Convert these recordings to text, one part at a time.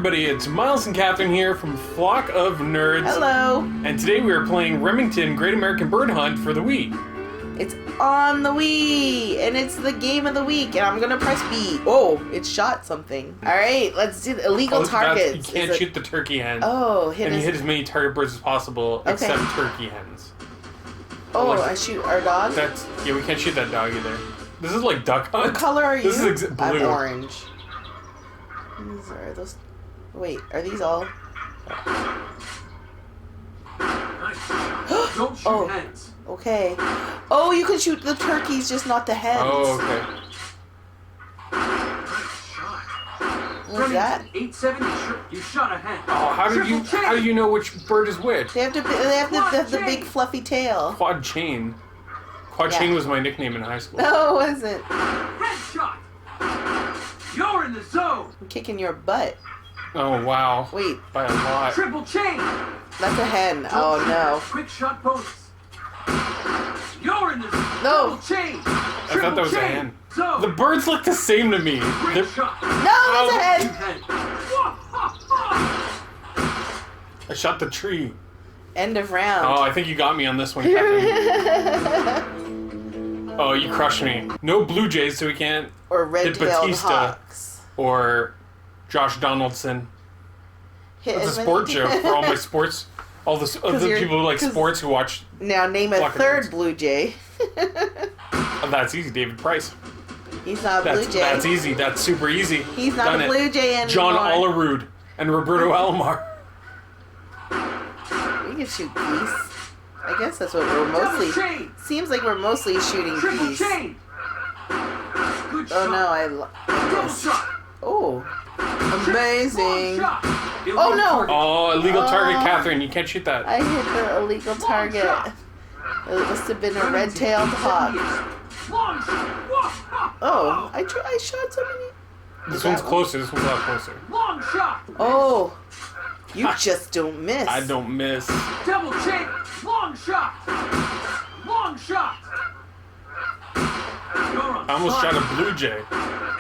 everybody, it's Myles and Kathryn here from Flock of Nerds. Hello. And today we are playing Remington Great American Bird Hunt for the Wii. It's on the Wii, and it's the game of the week, and I'm gonna press B. Oh, it shot something. Alright, let's do the illegal targets. You can't shoot the turkey hen. Oh, you hit as many target birds as possible, except turkey hens. Oh, like, I shoot our dog? Yeah, we can't shoot that dog either. This is like duck hunt. What color are you? This is blue. I'm orange. These are those... Wait, are these all... Don't shoot hens. Okay. Oh, you can shoot the turkeys, just not the hens. Oh, okay. What's that? 870. You shot a hen. Oh, how do you know which bird is which? They have the big fluffy tail. Quad chain. Quad chain was my nickname in high school. No, it wasn't. Headshot. You're in the zone. I'm kicking your butt. Oh wow. Wait. By a lot. Triple chain. That's a hen. Oh no. Quick shot bonus. You're in the zone. No. Triple chain. I thought that was a hen. Zone. The birds look the same to me. Quick shot. No, it's a hen. I shot the tree. End of round. Oh, I think you got me on this one, Kathryn. Oh, you crushed me. No Blue Jays, so we can't Or hit red-tailed Batista hawks. or Josh Donaldson. Hit That's as a many- sport joke for all my sports. All the people who like sports who watch. Now name a Flock of third Nerds. Blue Jay. Oh, that's easy, David Price. He's not a Blue Jay. That's easy. That's super easy. He's not Done a it. Blue Jay anymore. John Olerud and Roberto Alomar. You can shoot geese. I guess that's what we're mostly... Seems like we're mostly shooting Triple geese. chain. Good Oh shot. no, I Double missed. shot. Oh. Long Amazing. shot. Oh no! Oh, illegal target, Kathryn. You can't shoot that. I hit the illegal target. It must have been a red-tailed hawk. Long shot. Oh, I shot so many. This one's closer. This one's a lot closer. Long shot. Oh, you just don't miss. I don't miss. Double chain. Long shot. Long shot. I almost shot a Blue Jay.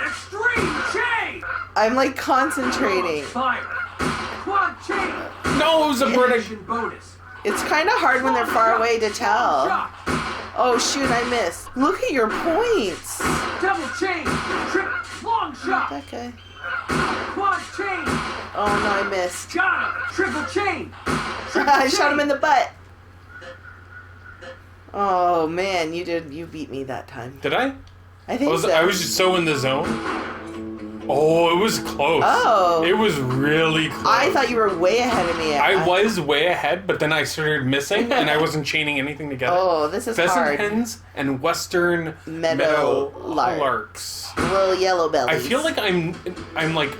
Extreme chain. I'm like concentrating. Fire. Quad chain. No, it was a bird. Ignition bonus. It's kind of hard when they're far away to tell. Shot. Oh shoot, I missed. Look at your points. Double chain. Triple. Long shot. That guy. Quad chain. Oh no, I missed. Got him. Triple chain. Triple I shot him chain. in the butt. Oh man, you beat me that time. Did I? I think so. I was just so in the zone. Oh, it was close. Oh. It was really close. I thought you were way ahead of me. I was way ahead, but then I started missing, and I wasn't chaining anything together. Oh, this is Pheasant hard. hens and western Meadow larks. Little yellow bellies. I feel like I'm like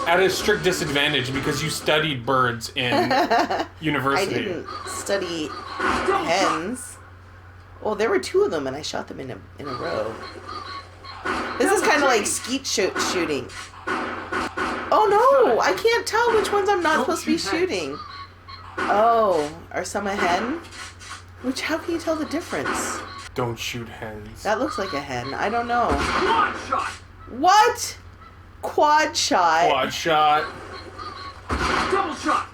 at a strict disadvantage because you studied birds in I university. didn't study hens. Oh, there were two of them, and I shot them in a row. This is kind of like skeet shooting. Oh no, I can't tell which ones I'm not supposed to be shooting. Oh, are some a hen? How can you tell the difference? Don't shoot hens. That looks like a hen. I don't know. Quad shot. What? Quad shot. Quad shot. Double shot.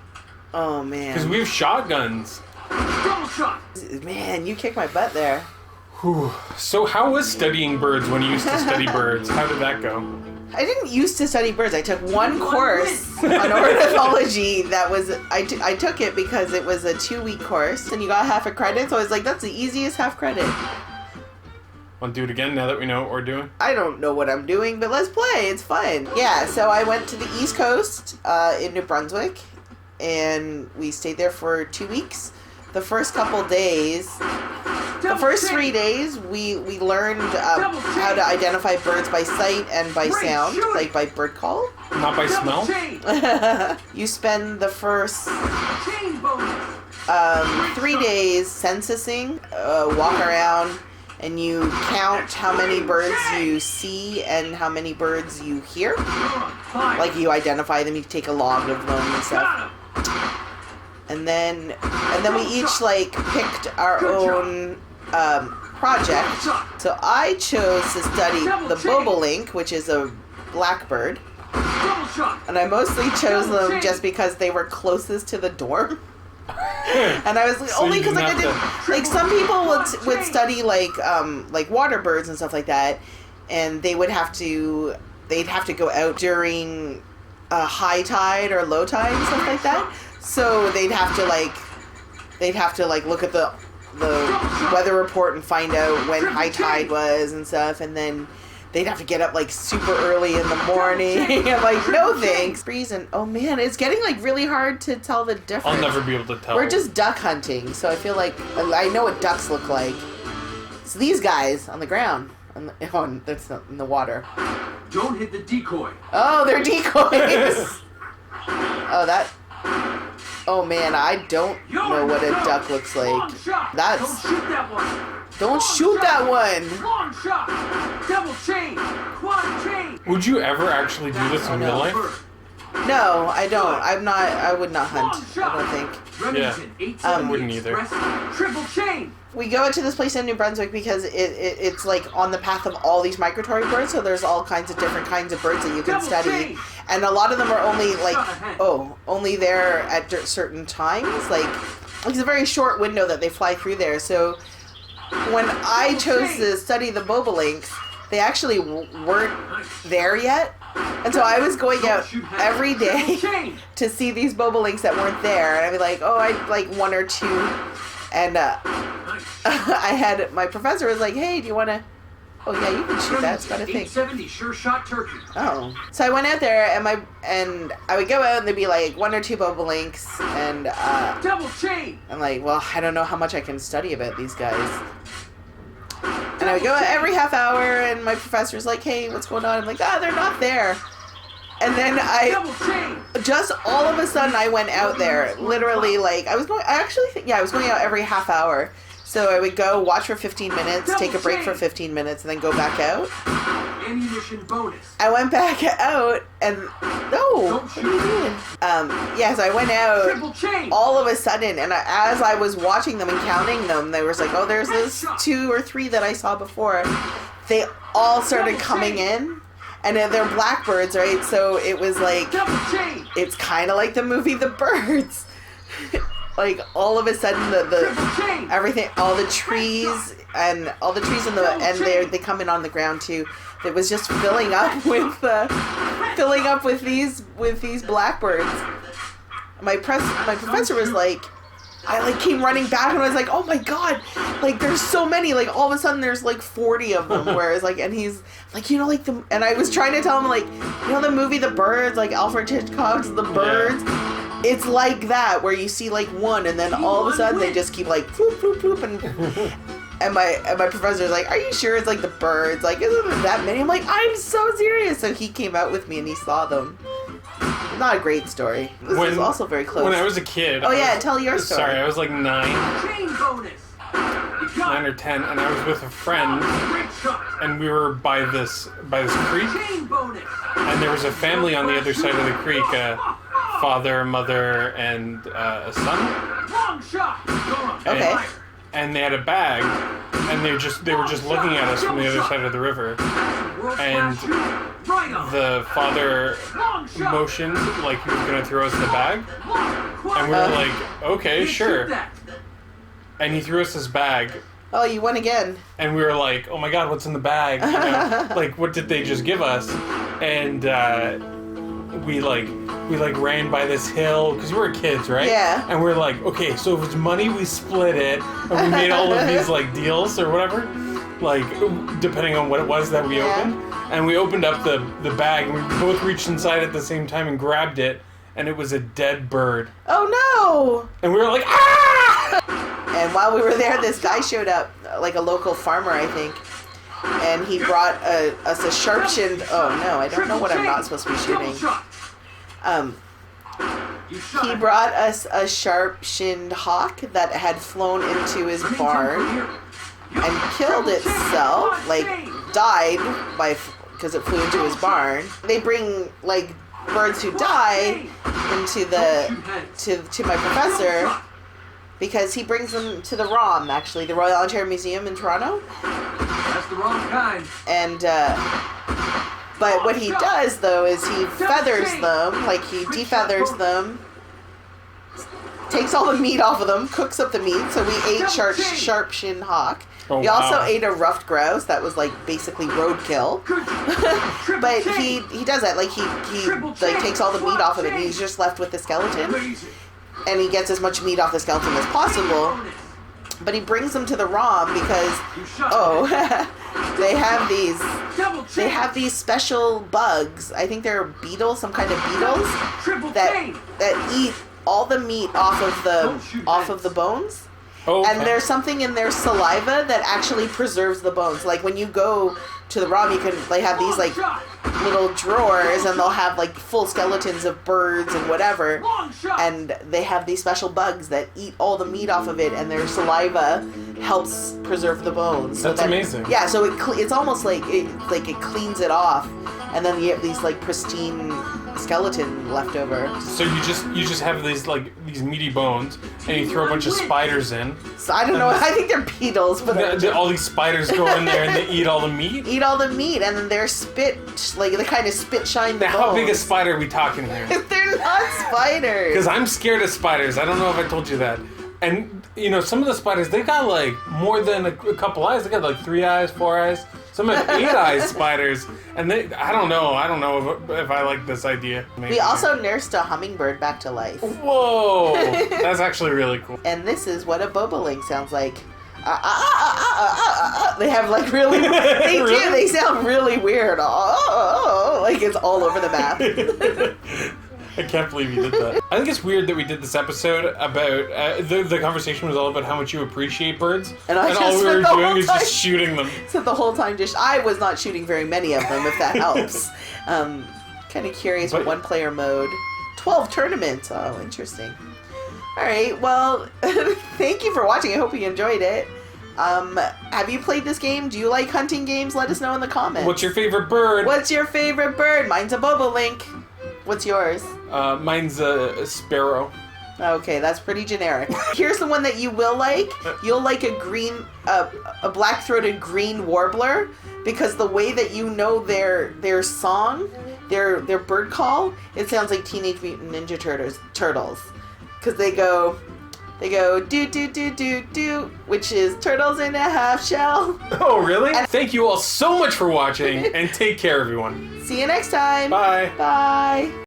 Oh Because man. we have shotguns. Double shot. Man, you kicked my butt there. Whew. So how was studying birds when you used to study birds? How did that go? I didn't used to study birds. I took one course on ornithology that was, I took it because it was a 2-week course and you got half a credit. So I was like, that's the easiest half credit. Want to do it again now that we know what we're doing? I don't know what I'm doing, but let's play. It's fun. Yeah, so I went to the East Coast in New Brunswick and we stayed there for 2 weeks. The first couple days, the first 3 days, we learned how to identify birds by sight and by sound, like by bird call. Not by smell? You spend the first Chain bonus. 3 days censusing, walk around, and you count how many birds you see and how many birds you hear. Like you identify them, you take a log of them and stuff. And then we each like picked our own project. So I chose to study the bobolink, which is a blackbird. Double shot. And I mostly chose them just because they were closest to the dorm. And I was like, So only you because like I didn't did have like some people would study like water birds and stuff like that, and they'd have to go out during high tide or low tide and stuff like that. So they'd have to look at the weather report and find out when high tide was and stuff, and then they'd have to get up like super early in the morning. I'm like, no thanks. Freezing. Oh man, it's getting like really hard to tell the difference. I'll never be able to tell. We're just duck hunting, so I feel like I know what ducks look like. So these guys on the ground, that's not in the water. Don't hit the decoy. Oh, they're decoys. Oh man, I don't know what a duck looks like. Long shot. That's. Don't shoot that one. Don't Long shoot shot. that one. Long shot. Double chain. Quad chain. Would you ever actually do this in real life? No, I don't. I would not hunt. I don't think. Remington, Yeah, 878 I wouldn't either. Express, triple chain. We go into this place in New Brunswick because it's like on the path of all these migratory birds, so there's all kinds of different kinds of birds that you can study, and a lot of them are only there at certain times. Like it's a very short window that they fly through there. So when I chose to study the bobolinks, they actually weren't there yet, and so I was going out every day to see these bobolinks that weren't there, and I'd be like, oh, I'd like one or two. And I had my professor was like, "Hey, do you want to?" Oh yeah, you can shoot that. It's got a thing. 870 sure shot turkey. Oh, so I went out there and I would go out and there'd be like one or two bobolinks and double chain. I'm like, well, I don't know how much I can study about these guys. And I would go out every half hour and my professor's like, "Hey, what's going on?" I'm like, "Ah, they're not there." And then just all of a sudden I went out there, literally like I was going out every half hour. So I would go watch for 15 minutes, take a break for 15 minutes, and then go back out. Ammunition bonus. I went back out and no. So I went out all of a sudden, and as I was watching them and counting them, there was like, oh, there's this 2 or 3 that I saw before. They all started coming in. And they're blackbirds, right? So it was like, it's kind of like the movie The Birds. Like all of a sudden, the everything, all the trees and they come in on the ground too. It was just filling up with these blackbirds. My professor was like, I came running back and I was like, oh my god, like there's so many, like all of a sudden there's like 40 of them, whereas like, and he's like, and I was trying to tell him like, the movie The Birds, like Alfred Hitchcock's The Birds, it's like that where you see like one and then all of a sudden they just keep like floop floop floop and my professor's like, are you sure it's like The Birds, like isn't there that many? I'm like, I'm so serious. So he came out with me and he saw them. Not a great story. This is also very close. When I was a kid. Oh yeah, tell your story. Sorry, I was like 9. Chain bonus. 9 or 10, and I was with a friend, and we were by this creek, Chain bonus. and there was a family on the other side of the creek, a father, a mother, and a son. Long shot. Okay. And they had a bag, and they were just looking at us from the other side of the river, and the father motioned like he was going to throw us the bag, and we were like, okay, sure. And he threw us this bag. Oh, you won again. And we were like, oh my god, what's in the bag? You know? Like, what did they just give us? And we ran by this hill, because we were kids, right? Yeah. And we were like, okay, so if it's money, we split it. And we made all of these, like, deals or whatever. Like, depending on what it was that we opened. And we opened up the bag, and we both reached inside at the same time and grabbed it. And it was a dead bird. Oh no! And we were like, ah! And while we were there, this guy showed up, like a local farmer, I think, and he brought us a sharp-shinned. Oh no, I don't know what I'm not supposed to be shooting. He brought us a sharp-shinned hawk that had flown into his barn and killed itself, like died because it flew into his barn. They bring like birds who die into to my professor. Because he brings them to the ROM, actually, the Royal Ontario Museum in Toronto. That's the wrong kind. And But what he does, though, is he feathers them, like he defeathers them, takes all the meat off of them, cooks up the meat. So we ate sharp-shinned hawk. Oh, we also wow. ate a ruffed grouse that was like basically roadkill. But he does that, like he like takes all the meat off of it and he's just left with the skeleton. And he gets as much meat off the skeleton as possible. But he brings them to the ROM because they have these special bugs. I think they're beetles, some kind of beetles that eat all the meat off of the bones. Oh, okay. And there's something in their saliva that actually preserves the bones. Like when you go to the ROM, they have these like little drawers and they'll have like full skeletons of birds and whatever. And they have these special bugs that eat all the meat off of it, and their saliva helps preserve the bones. That's amazing. Yeah, so it's almost like it cleans it off, and then you have these like pristine skeleton left over. So you just have these meaty bones, and you throw a bunch of spiders in. So I don't know. I think they're beetles, but all these spiders go in there and they eat all the meat. Eat all the meat, and then their spit, like they kind of spit shine the Now, bones. how big a spider are we talking here? They're not spiders. Because I'm scared of spiders. I don't know if I told you that. And some of the spiders, they got like more than a couple eyes. They got like 3 eyes, 4 eyes. Some have 8 eyes spiders, and I don't know if I like this idea. Maybe. We also nursed a hummingbird back to life. Whoa, that's actually really cool. And this is what a bobolink sounds like. They have like really, they Really? do. They sound really weird. Like it's all over the map. I can't believe you did that. I think it's weird that we did this episode about the conversation was all about how much you appreciate birds, And I just all we spent were the doing whole is time- just shooting them. So the whole time, I was not shooting very many of them, if that helps. Kind of curious But- what 1-player mode. 12 tournaments. Oh, interesting. All right. Well, thank you for watching. I hope you enjoyed it. Have you played this game? Do you like hunting games? Let us know in the comments. What's your favorite bird? What's your favorite bird? Mine's a bobolink. What's yours? Mine's a sparrow. Okay, that's pretty generic. Here's the one that you will like. You'll like a black-throated green warbler, because the way that you know their song, their bird call, it sounds like Teenage Mutant Ninja Turtles, because they go do do do do do, which is turtles in a half shell. Oh, really? Thank you all so much for watching, and take care, everyone. See you next time. Bye. Bye.